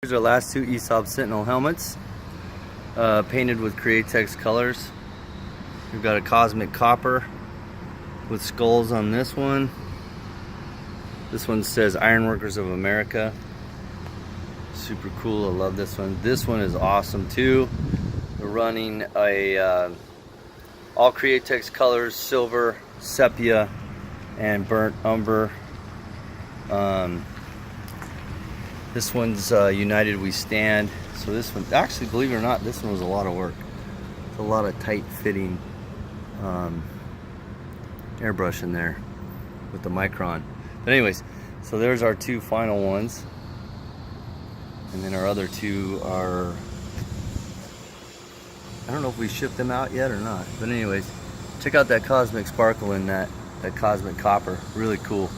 Here's our last two Esab Sentinel helmets, painted with Createx colors. We've got a cosmic copper with skulls on this one. This one says Ironworkers of America. Super cool, I love this one. This one is awesome too. We're running a all Createx colors, silver, sepia, and burnt umber. This one's United We Stand. So this one, actually, believe it or not, this one was a lot of work. It's a lot of tight fitting airbrush in there with the micron. But anyways, so there's our two final ones. And then our other two are, I don't know if we shipped them out yet or not. But anyways, check out that cosmic sparkle in that cosmic copper. Really cool.